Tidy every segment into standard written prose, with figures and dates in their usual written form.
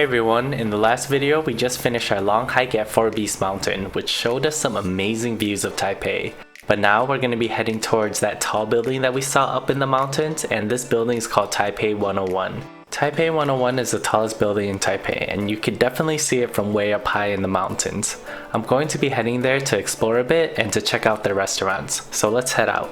Hey everyone, in the last video we just finished our long hike at Four Beasts Mountain, which showed us some amazing views of Taipei. But now we're going to be heading towards that tall building that we saw up in the mountains, and this building is called Taipei 101. Taipei 101 is the tallest building in Taipei, and you can definitely see it from way up high in the mountains. I'm going to be heading there to explore a bit and to check out their restaurants, so let's head out.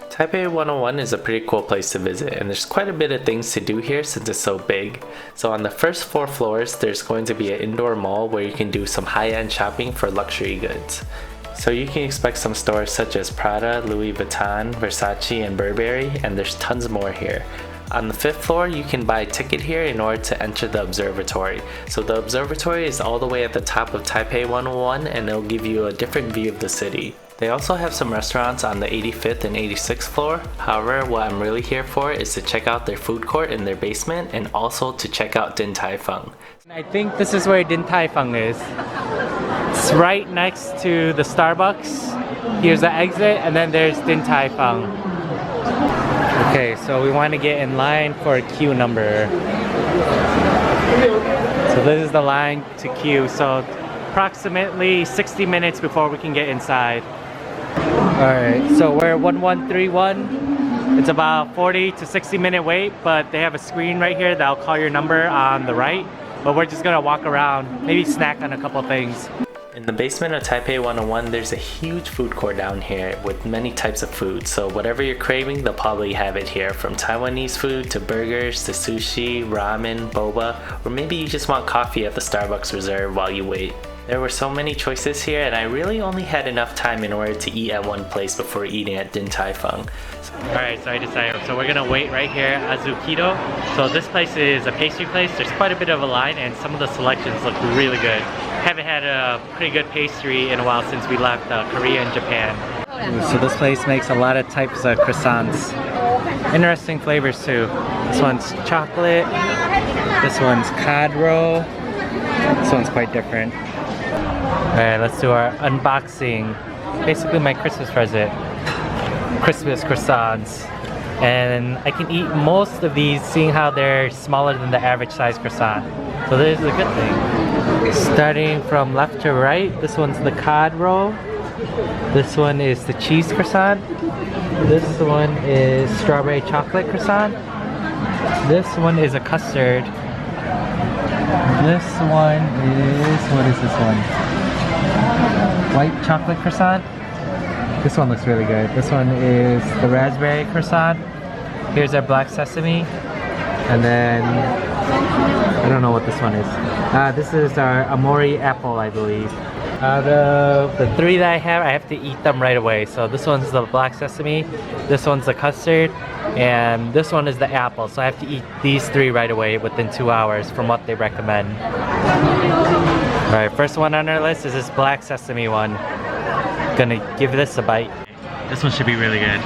Taipei 101 is a pretty cool place to visit, and there's quite a bit of things to do here since it's so big. So on the first 4 floors, there's going to be an indoor mall where you can do some high-end shopping for luxury goods. So you can expect some stores such as Prada, Louis Vuitton, Versace, and Burberry, and there's tons more here. On the 5th floor, you can buy a ticket here in order to enter the observatory. So the observatory is all the way at the top of Taipei 101, and it'll give you a different view of the city. They also have some restaurants on the 85th and 86th floor. However, what I'm really here for is to check out their food court in their basement and also to check out Din Tai Fung. I think this is where Din Tai Fung is. It's right next to the Starbucks. Here's the exit, and then there's Din Tai Fung. Okay, so we want to get in line for a queue number. So this is the line to queue. So approximately 60 minutes before we can get inside. Alright, so we're 1131. It's about 40 to 60 minute wait, but they have a screen right here that'll call your number on the right. But we're just gonna walk around, maybe snack on a couple things. In the basement of Taipei 101, there's a huge food court down here with many types of food. So whatever you're craving, they'll probably have it here. From Taiwanese food to burgers to sushi, ramen, boba, or maybe you just want coffee at the Starbucks Reserve while you wait. There were so many choices here, and I really only had enough time in order to eat at one place before eating at Din Tai Fung. Alright, so I decided. So we're gonna wait right here at Azukido. So this place is a pastry place. There's quite a bit of a line, and some of the selections look really good. Haven't had a pretty good pastry in a while since we left Korea and Japan. So this place makes a lot of types of croissants. Interesting flavors too. This one's chocolate. This one's cod roll. This one's quite different. Alright, let's do our unboxing. Basically my Christmas present. Christmas croissants. And I can eat most of these seeing how they're smaller than the average size croissant. So this is a good thing. Starting from left to right, this one's the cod roll. This one is the cheese croissant. This one is strawberry chocolate croissant. This one is a custard. This one is, what is this one? White chocolate croissant. This one looks really good. This one is the raspberry croissant. Here's our black sesame. And then, I don't know what this one is. This is our Amori apple, I believe. Out of the 3 that I have to eat them right away. So this one's the black sesame, this one's the custard, and this one is the apple. So I have to eat these 3 right away within 2 hours from what they recommend. Alright, first one on our list is this black sesame one. Gonna give this a bite. This one should be really good.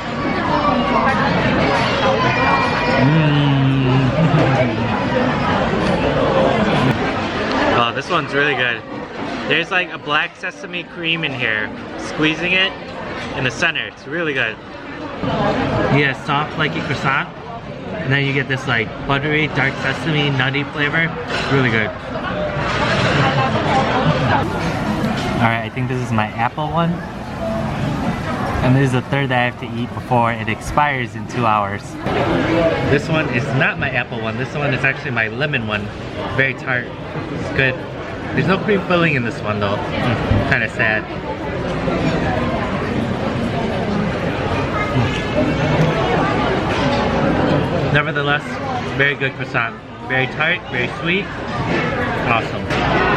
Oh, this one's really good. There's like a black sesame cream in here. Squeezing it in the center. It's really good. Yeah, soft flaky croissant. And then you get this like buttery, dark sesame, nutty flavor. It's really good. Alright, I think this is my apple one. And this is the 3rd that I have to eat before it expires in 2 hours. This one is not my apple one. This one is actually my lemon one. Very tart. It's good. There's no cream filling in this one though. Kind of sad. Nevertheless, very good croissant. Very tart, very sweet. Awesome.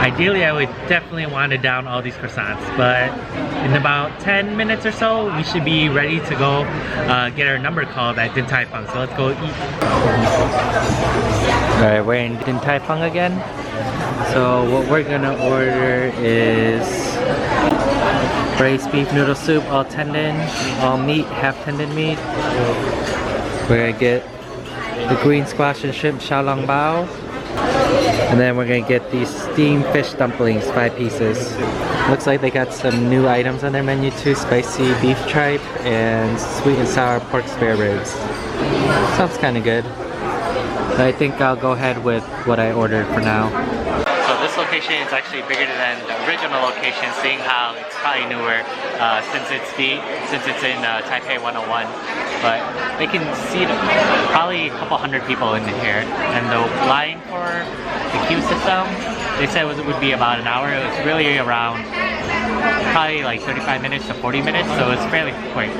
Ideally, I would definitely want to down all these croissants, but in about 10 minutes or so, we should be ready to go get our number called at Din Tai Fung. So let's go eat. Alright, we're in Din Tai Fung again. So what we're gonna order is braised beef noodle soup, all tendon, all meat, half tendon meat. We're gonna get the green squash and shrimp xiaolong bao. And then we're gonna get these steamed fish dumplings, 5 pieces. Looks like they got some new items on their menu too. Spicy beef tripe and sweet and sour pork spare ribs. Sounds kinda good. I think I'll go ahead with what I ordered for now. So this location is actually bigger than the original location, seeing how it's probably newer since it's in Taipei 101. But they can seat probably a couple hundred people in here, and the line for the queue system, they said it would be about an hour. It was really around probably like 35 minutes to 40 minutes, so it's fairly quick.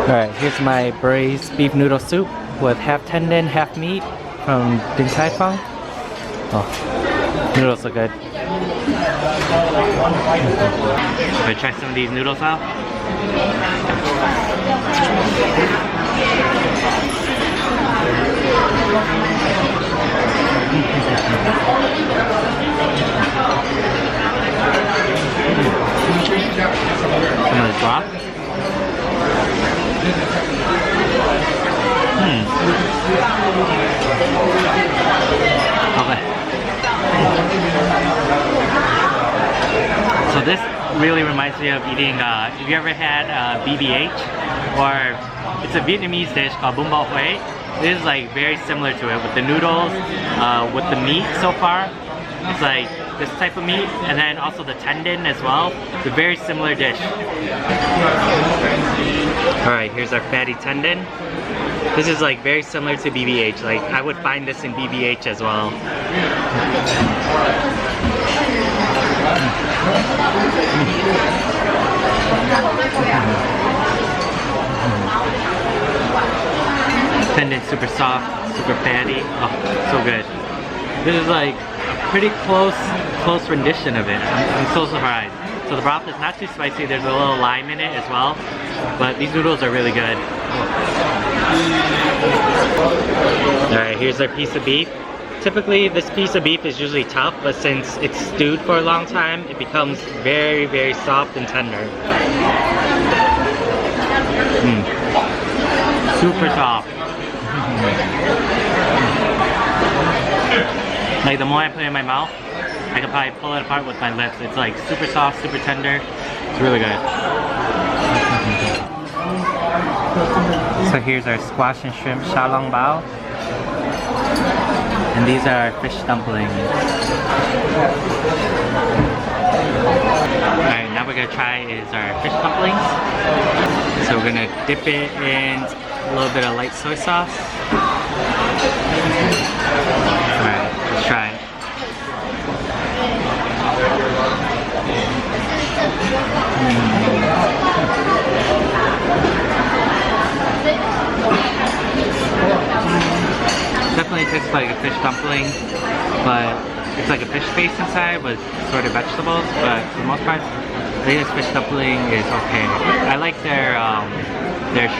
Alright, here's my braised beef noodle soup with half tendon, half meat from Din Tai Fung. Oh, noodles look good. Should I try some of these noodles now? Some of the broth. Okay. So this really reminds me of eating, have you ever had BBH? Or it's a Vietnamese dish called Bún Bò Huế. This is like very similar to it with the noodles, with the meat so far. It's like this type of meat, and then also the tendon as well. It's a very similar dish. Alright, here's our fatty tendon. This is like very similar to BBH. Like I would find this in BBH as well. Tendon super soft, super fatty. Oh, so good. This is like a pretty close rendition of it. I'm so surprised. So the broth is not too spicy. There's a little lime in it as well. But these noodles are really good. Alright, here's our piece of beef. Typically this piece of beef is usually tough, but since it's stewed for a long time, it becomes very, very soft and tender. Super soft. Like the more I put it in my mouth, I can probably pull it apart with my lips. It's like super soft, super tender. It's really good. So here's our squash and shrimp xiaolongbao. And these are our fish dumplings. Alright, now we're gonna try is our fish dumplings. So we're gonna dip it in a little bit of light soy sauce. Alright, let's try it. Definitely tastes like a fish dumpling, but it's like a fish base inside with sort of vegetables, but for the most part, I think this fish dumpling is okay. I like their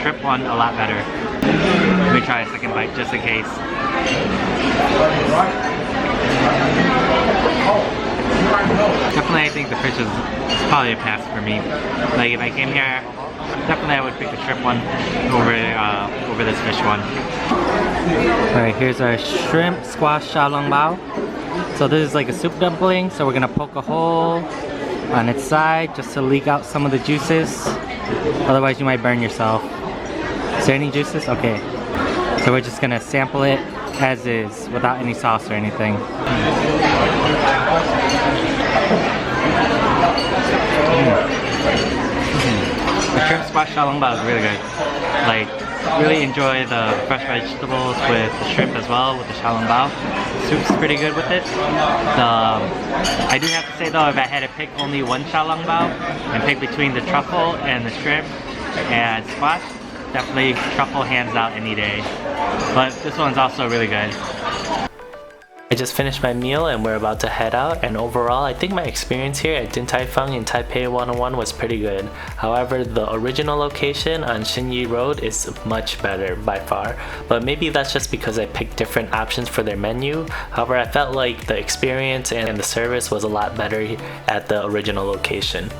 shrimp one a lot better. Let me try a second bite just in case. Definitely I think the fish is probably a pass for me. Like if I came here, definitely I would pick the shrimp one over this fish one. Alright, here's our shrimp squash xiaolongbao. So this is like a soup dumpling, so we're gonna poke a hole on its side just to leak out some of the juices. Otherwise you might burn yourself. Is there any juices? Okay. So we're just gonna sample it as is without any sauce or anything. The shrimp squash xiaolongbao is really good. Like, really enjoy the fresh vegetables with the shrimp as well, with the xiaolongbao. The soup's pretty good with it. I do have to say though, if I had to pick only one xiaolongbao and pick between the truffle and the shrimp and squash, definitely truffle hands out any day. But this one's also really good. I just finished my meal and we're about to head out, and overall I think my experience here at Din Tai Fung in Taipei 101 was pretty good. However, the original location on Xinyi Road is much better by far, but maybe that's just because I picked different options for their menu. However, I felt like the experience and the service was a lot better at the original location.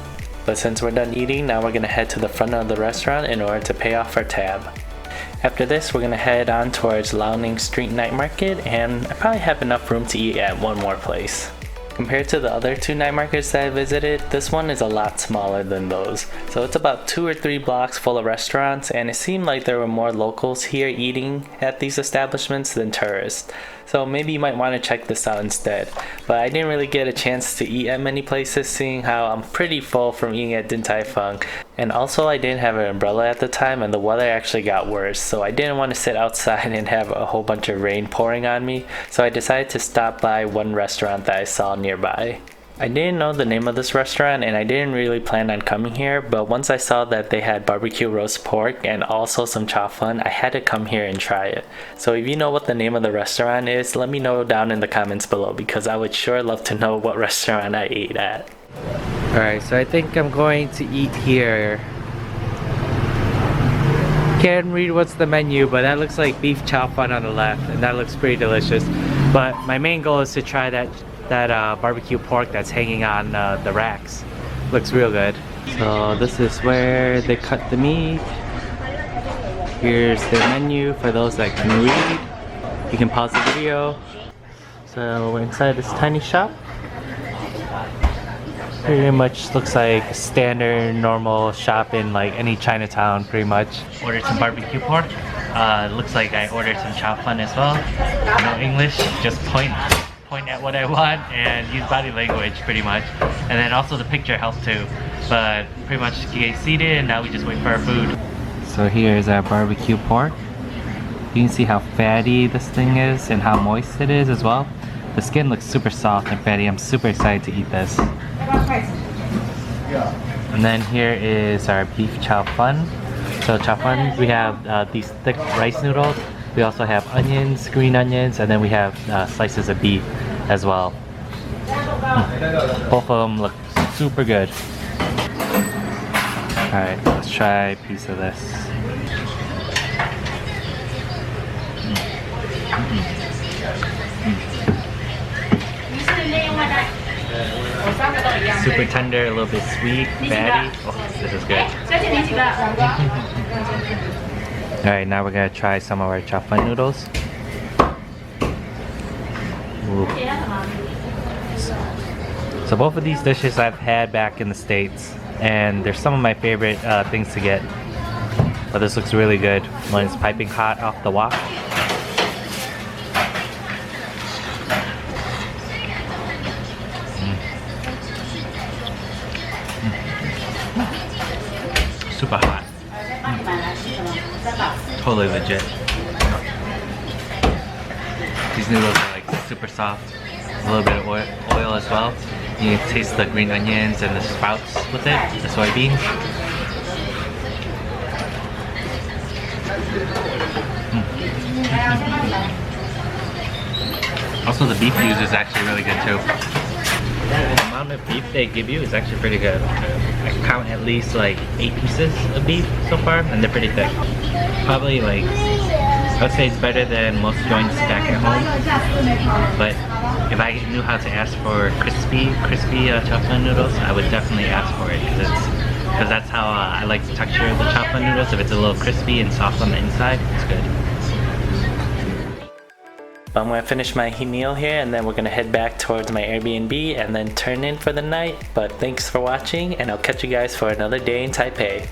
But since we're done eating, now we're gonna head to the front of the restaurant in order to pay off our tab. After this, we're gonna head on towards LIAONING Street Night Market, and I probably have enough room to eat at one more place. Compared to the other two night markets that I visited, this one is a lot smaller than those. So it's about 2 or 3 blocks full of restaurants, and it seemed like there were more locals here eating at these establishments than tourists. So maybe you might want to check this out instead. But I didn't really get a chance to eat at many places, seeing how I'm pretty full from eating at Din Tai Fung. And also I didn't have an umbrella at the time, and the weather actually got worse, so I didn't want to sit outside and have a whole bunch of rain pouring on me. So I decided to stop by one restaurant that I saw nearby. I didn't know the name of this restaurant and I didn't really plan on coming here, but once I saw that they had barbecue roast pork and also some chow fun, I had to come here and try it. So if you know what the name of the restaurant is, let me know down in the comments below, because I would sure love to know what restaurant I ate at. Alright, so I think I'm going to eat here. Can't read what's the menu, but that looks like beef chow fun on the left, and that looks pretty delicious. But my main goal is to try that barbecue pork that's hanging on the racks. Looks real good. So this is where they cut the meat. Here's their menu for those that can read. You can pause the video. So we're inside this tiny shop. Pretty much looks like a standard normal shop in like any Chinatown pretty much. Ordered some barbecue pork. Looks like I ordered some chow fun as well. No English, just point at what I want and use body language pretty much. And then also the picture helps too. But pretty much get seated and now we just wait for our food. So here's our barbecue pork. You can see how fatty this thing is and how moist it is as well. The skin looks super soft and fatty. I'm super excited to eat this. And then here is our beef chow fun. So chow fun, we have these thick rice noodles. We also have onions, green onions, and then we have slices of beef as well. Both of them look super good. Alright, let's try a piece of this. Super tender, a little bit sweet, fatty. Oh, this is good. Alright, now we're gonna try some of our chow fun noodles. Ooh. So both of these dishes I've had back in the States, and they're some of my favorite things to get. But this looks really good when it's piping hot off the wok. Super hot. Totally legit. These noodles are like super soft. A little bit of oil as well. You can taste the green onions and the sprouts with it, the soybeans. Also the beef used is actually really good too. The amount of beef they give you is actually pretty good. I count at least like 8 pieces of beef so far, and they're pretty thick. Probably like, I would say it's better than most joints back at home. But if I knew how to ask for crispy chow fun noodles, I would definitely ask for it, because that's how I like the texture of the chow fun noodles. If it's a little crispy and soft on the inside, it's good. I'm gonna finish my meal here and then we're gonna head back towards my Airbnb and then turn in for the night. But thanks for watching, and I'll catch you guys for another day in Taipei.